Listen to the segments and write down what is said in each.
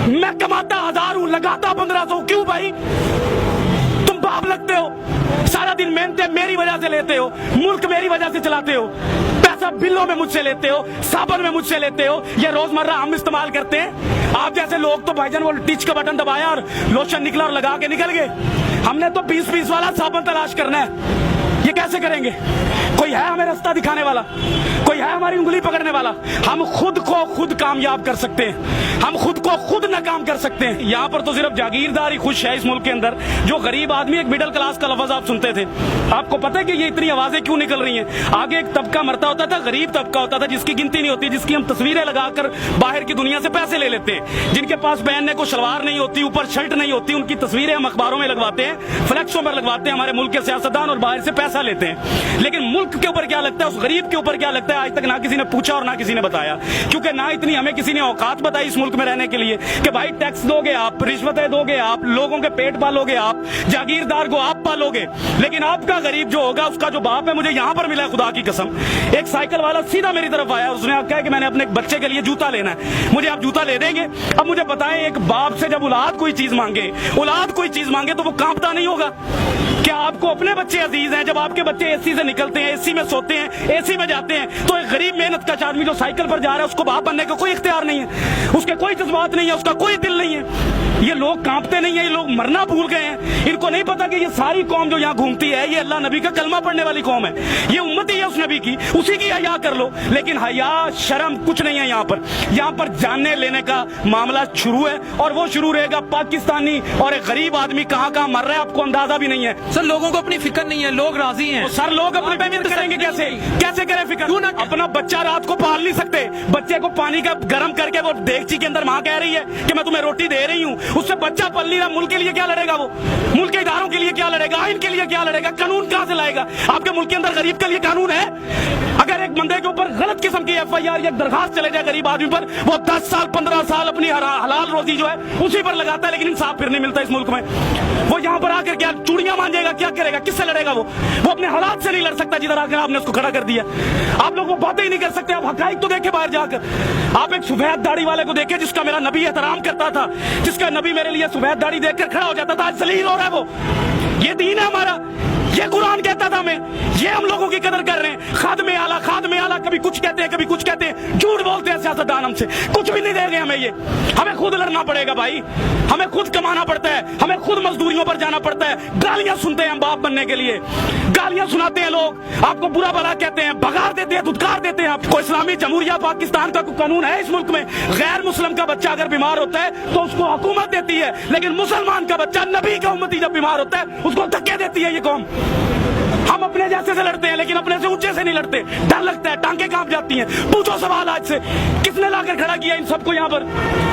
میں کماتا 1000 ہوں, لگاتا 1500. کیوں بھائی؟ تم باپ لگتے ہو, سارا دن محنتیں میری وجہ سے لیتے ہو, ملک میری وجہ سے چلاتے ہو, پیسہ بلوں میں مجھ سے لیتے ہو, صابن میں مجھ سے لیتے ہو, یہ روزمرہ ہم استعمال کرتے ہیں. آپ جیسے لوگ تو بھائی جان وہ ٹچ کا بٹن دبایا اور لوشن نکلا اور لگا کے نکل گئے. ہم نے تو 20 والا صابن تلاش کرنا ہے. یہ کیسے کریں گے؟ کوئی ہے ہمیں راستہ دکھانے والا؟ کوئی ہے ہماری انگلی پکڑنے والا؟ ہم خود کو خود کامیاب کر سکتے ہیں, ہم خود کو خود ناکام کر سکتے ہیں. یہاں پر تو صرف جاگیردار ہی خوش ہے اس ملک کے اندر. جو غریب آدمی, ایک مڈل کلاس کا لفظ آپ سنتے تھے, آپ کو پتہ ہے کہ یہ اتنی آوازیں کیوں نکل رہی ہیں؟ آگے ایک طبقہ مرتا ہوتا تھا, غریب طبقہ ہوتا تھا, جس کی گنتی نہیں ہوتی, جس کی ہم تصویریں لگا کر باہر کی دنیا سے پیسے لے لیتے ہیں, جن کے پاس پہننے کو شلوار نہیں ہوتی, اوپر شرٹ نہیں ہوتی, ان کی تصویریں ہم اخباروں میں لگواتے ہیں, فلیکسوں پر لگواتے ہیں, ہمارے ملک کے سیاستدان, اور باہر سے پیسہ لیتے ہیں. لیکن ملک کے اوپر کیا لگتا ہے, اس غریب کے اوپر کیا لگتا ہے, آج تک نہ کسی نے پوچھا اور نہ کسی نے بتایا. کیونکہ نہ اتنی ہمیں کسی نے اوقات بتائی اس ملک میں رہنے کے لیے کہ بھائی ٹیکس دو گے آپ, رشوتیں دو گے آپ, لوگوں کے پیٹ پالو گے آپ, جاگیردار کو آپ پالو گے. لیکن آپ کا غریب جو ہوگا, اس کا جو باپ ہے, مجھے یہاں پر ملا ہے خدا کی قسم, ایک سائیکل والا سیدھا میری طرف آیا, اس نے کہا کہ میں نے اپنے بچے کے لیے جوتا لینا ہے, مجھے آپ جوتا لے دیں گے؟ اب مجھے بتائیں, ایک باپ سے جب اولاد کوئی چیز مانگے تو وہ کانپتا نہیں ہوگا؟ کیا آپ کو اپنے بچے عزیز ہیں؟ جب آپ کے بچے اے سی سے نکلتے ہیں, اے سی میں سوتے ہیں, اے سی میں جاتے ہیں, تو ایک غریب محنت کا آدمی جو سائیکل پر جا رہا ہے, اس کو باپ بننے کا کوئی اختیار نہیں ہے, اس کے کوئی جذبات نہیں ہے, اس کا کوئی دل نہیں ہے. یہ لوگ کانپتے نہیں ہیں, یہ لوگ مرنا بھول گئے ہیں. ان کو نہیں پتا کہ یہ ساری قوم جو یہاں گھومتی ہے, یہ اللہ نبی کا کلمہ پڑھنے والی قوم ہے, یہ امتی ہے اس نبی کی, اسی کی حیا کر لو. لیکن حیا شرم کچھ نہیں ہے یہاں پر جاننے لینے کا معاملہ شروع ہے, اور وہ شروع رہے گا. پاکستانی اور ایک غریب آدمی کہاں کہاں مر رہا ہے, آپ کو اندازہ بھی نہیں ہے. سر لوگوں کو اپنی فکر نہیں ہے, لوگ راضی ہیں. سر لوگ اپنی فکر کریں گے کیسے کریں فکر؟ اپنا بچہ رات کو پال نہیں سکتے, بچے کو پانی کا گرم کر کے وہ دیگچی کے اندر ماں کہہ رہی ہے کہ میں تمہیں روٹی دے رہی ہوں, اس سے بچہ پل نہیں رہا. ملک کے لیے کیا لڑے گا وہ؟ ملک کے اداروں کے لیے کیا لڑے گا؟ آئین کے لیے کیا لڑے گا؟ قانون کہاں سے لائے گا؟ آپ کے ملک کے اندر غریب کے لیے قانون ہے؟ اگر ایک بندے کے اوپر غلط قسم کی ایف آئی آر یا درخواست چلے جائے غریب آدمی پر, وہ 10 سال 15 سال اپنی حلال روزی جو ہے اسی پر لگاتا ہے, لیکن انصاف پھر نہیں ملتا اس ملک میں. وہ یہاں پر آ کر کیا چوڑیاں مانجے گا؟ کیا کرے گا؟ کس سے لڑے گا؟ وہ اپنے حالات سے نہیں لڑ سکتا جدھر آ کر آپ نے اس کو کھڑا کر دیا. آپ لوگ وہ باتیں ہی نہیں کر سکتے. آپ حقائق تو دیکھیں باہر جا کر. آپ ایک سفید داڑھی والے کو دیکھیں جس کا میرا نبی احترام کرتا تھا, جس کا نبی میرے لیے سفید داڑھی دیکھ کر کھڑا ہو جاتا تھا. آج ذلیل ہو رہا ہے وہ. یہ دین ہے ہمارا, یہ قرآن کہتا تھا ہمیں, یہ ہم لوگوں کی قدر کر رہے ہیں. خادم اعلیٰ کبھی کچھ کہتے ہیں, کبھی کچھ کہتے ہیں, جھوٹ بولتے ہیں سیاستدان ہم سے. کچھ بھی نہیں دے گے ہمیں. یہ ہمیں خود لڑنا پڑے گا بھائی, ہمیں خود کمانا پڑتا ہے, ہمیں خود مزدوریوں پر جانا پڑتا ہے. گالیاں سنتے ہیں ہم باپ بننے کے لیے, گالیاں سناتے ہیں لوگ, آپ کو برا بھلا کہتے ہیں, بھگار دیتے ہیں, دھتکار دیتے ہیں. آپ کو اسلامی جمہوریہ پاکستان کا کوئی قانون ہے اس ملک میں؟ غیر مسلم کا بچہ اگر بیمار ہوتا ہے تو اس کو حکومت دیتی ہے, لیکن مسلمان کا بچہ, نبی کا امتی جب بیمار ہوتا ہے اس کو دھکے دیتی ہے یہ قوم. ہم اپنے جیسے سے لڑتے ہیں, لیکن اپنے سے اونچے سے نہیں لڑتے. ڈر لگتا ہے, ٹانکیں کانپ جاتی ہیں. پوچھو سوال آج سے, کس نے لا کر کھڑا کیا ان سب کو یہاں پر؟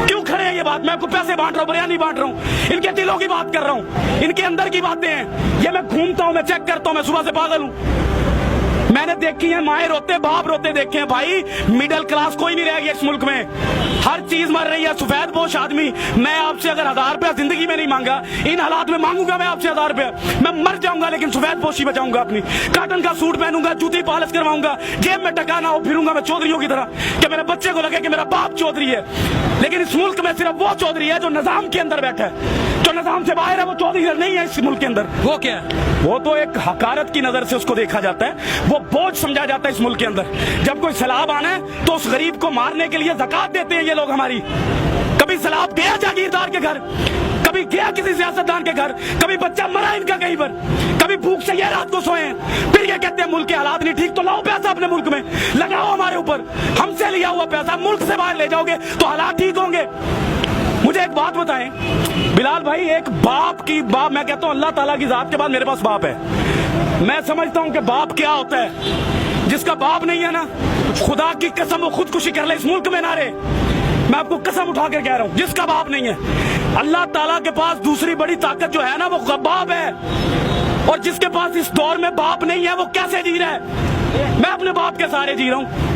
کیوں کھڑے ہیں یہ بات؟ میں آپ کو پیسے بانٹ رہا ہوں, بریانی بانٹ رہا ہوں, ان کے دلوں کی بات کر رہا ہوں, ان کے اندر کی باتیں ہیں. یہ میں گھومتا ہوں, میں چیک کرتا ہوں, میں صبح سے پاگل ہوں. میں نے دیکھی ہیں مائیں روتے, باپ روتے دیکھے ہیں. بھائی مڈل کلاس کوئی نہیں رہ گیا اس ملک میں, ہر چیز مر رہی ہے. سفید پوش آدمی, میں آپ سے اگر 1000 روپیہ زندگی میں نہیں مانگا, ان حالات میں مانگوں گا میں آپ سے 1000 روپیہ, میں مر جاؤں گا, لیکن سفید پوشی بچاؤں گا اپنی. کاٹن کا سوٹ پہنوں گا, جوتی پالش کرواؤں گا, جیب میں ٹکا نہ ہو, پھروں گا میں چودھریوں کی طرح کہ میرے بچے کو لگے کہ میرا باپ چودھری ہے. لیکن اس ملک میں صرف وہ چودھری ہے جو نظام کے اندر بیٹھا ہے, جو نظام سے باہر ہے وہ چودھری نہیں ہے اس ملک کے اندر. وہ کیا ہے؟ وہ تو ایک حقارت کی نظر سے اس کو دیکھا جاتا ہے, وہ بوجھ سمجھا جاتا ہے اس ملک کے اندر. جب کوئی سیلاب آنا ہے تو اس غریب کو مارنے کے لیے زکات دیتے ہیں یہ لوگ ہماری. کبھی سیلاب گیا جاگیردار کے گھر, کبھی گیا کسی سیاستدان کے گھر, کبھی بچہ مرا ان کا کہیں پر, کبھی بھوک سے یہ رات کو سوئے ہیں. پھر یہ کہتے ہیں ملک کے حالات نہیں ٹھیک, تو لاؤ پیسہ اپنے ملک میں, لگاؤ ہمارے اوپر. ہم سے لیا ہوا پیسہ ملک سے باہر لے جاؤ گے تو حالات ٹھیک ہوں گے. مجھے ایک بات بتائیں بلال بھائی, ایک باپ, میں کہتا ہوں اللہ تعالیٰ کی ذات کے بعد میرے پاس باپ ہے. میں سمجھتا ہوں کہ باپ کیا ہوتا ہے. جس کا باپ نہیں ہے نا, خدا کی قسم وہ خودکشی کر لے اس ملک میں نہ رہے. میں آپ کو قسم اٹھا کر کہہ رہا ہوں, جس کا باپ نہیں ہے, اللہ تعالیٰ کے پاس دوسری بڑی طاقت جو ہے نا وہ باپ ہے. اور جس کے پاس اس دور میں باپ نہیں ہے وہ کیسے جی رہا ہے؟ میں اپنے باپ کے سہارے جی رہا ہوں.